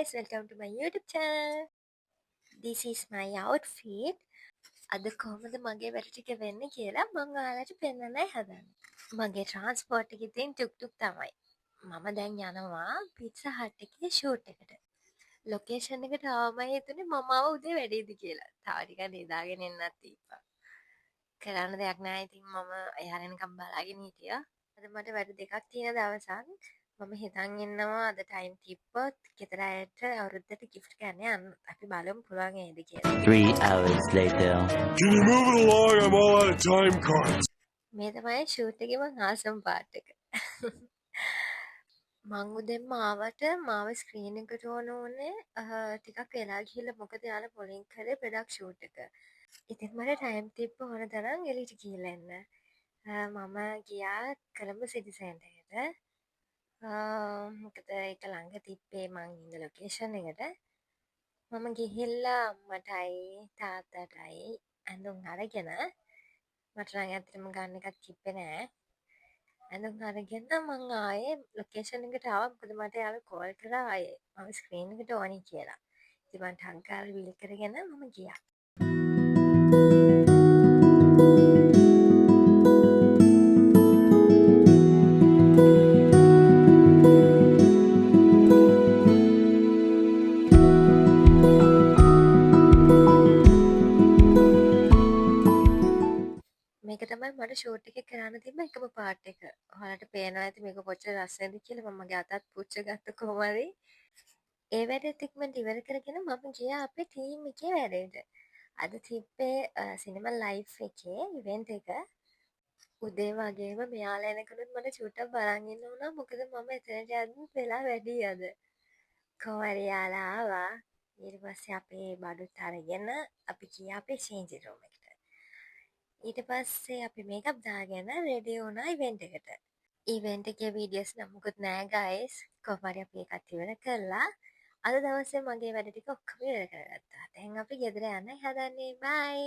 guys, welcome to my YouTube channel. This is my outfit. අද කොහොමද මගේ වැඩ ටික වෙන්නේ කියලා මම ඔයාලට පෙන්නන්නයි හදන්නේ. මගේ ට්‍රාන්ස්පෝර්ට් එකේ තියෙන ටුක් තමයි. මම දැන් යනවා පිට්සා හට් එකේ ෂූට් එකට. ලොකේෂන් එකට ආවම හිතුනේ මම ආව උදේ වැඩේද කියලා. තව ටිකක් නිදාගෙන ඉන්නත් තිබ්බා. කරන්න දෙයක් නැහැ. ඉතින් මම එහා වෙනකම් බලාගෙන හිටියා. අද මට වැඩ දෙකක් තියෙන දවසක්. මම හිතන් ඉන්නවා අද ටයිම් තිබ්බොත් ගෙදර අයට අවුරුද්දට ගිෆ්ට් ගන්න යන්න. අපි බලමු පුළුවන් වේද කියලා. 3 hours later. Can you move it along? I'm all out of time cards. මේ තමයි ෂූට් එකේ මං ආසම පාට් එක. මං උදෙන්ම ආවට මාව ස්ක්‍රීන් එකට ඕන උනේ ටිකක් වෙලා ගිහිල්ලා මොකද යාලා පොලින් කරේ ප්‍රොඩක්ට් ෂූට් එක. ඉතින් මට ටයිම් තිබ්බ ඕන තරම් එළියට ගිහලා එන්න. මම ගියා කොළඹ සිටි සෙන්ටර් එකට. මොකද ඒක ළඟ තිබ්බේ මං ඉන්න ලොකේෂන් එකට. මම ගිහිල්ලා අම්මටයි තාත්තටයි ඇඳුම් අරගෙන මට නම් ඇත්තටම ගන්න එකක් තිබ්බේ නෑ. ඇඳුම් අරගෙන මං ආයේ ලොකේෂන් එකට ආවා. මොකද මට යාළුවා කෝල් කරා ආයේ මම ස්ක්‍රීන් එකට ඕනි කියලා. ඉතින් මං ටක් ගාලා බිල් කරගෙන මම ගියා. මේක තමයි මට ෂූට් එකේ කරන්න තිබ්බ එකම පාර්ට් එක. ඔයාලට පේනවා ඇති මේක කොච්චර ලස්සනද කියලා. මම මගේ අතත් පුච්ච ගත්ත කොහොම හරි. ඒ වැඩේත් ඉක්මනට ඉවර කරගෙන මම ගියා අපේ ටීම් එකේ වැඩේට. අද තිබ්බේ සිනමා ලයිෆ් එකේ ඉවෙන්ට් එක. උදේ වගේම මෙයාලා එනකනුත් මට චුට්ටක් බලන් ඉන්න වුණා. මොකද මම එතනට යද්දි වෙලා වැඩි අද. කොහොම හරි යාලා ආවා. ඊට පස්සේ අපේ බඩුත් අරගෙන අපි ගියා අපේ චේන්ජ් රූම් එකට. ඊට පස්සේ අපි මේකප් දාගෙන රෙඩි වුණා ඉවෙන්ට් එකට. ඉවෙන්ට් එකේ වීඩියෝස් නම් මොකුත් නෑ ගයිස්. කොහොම හරි අපි ඒකත් ඉවර කළා. අද දවසේ මගේ වැඩ ටික ඔක්කොම ඉවර කරගත්තා. දැන් අපි ගෙදර යන්න හදන්නේ. බයි.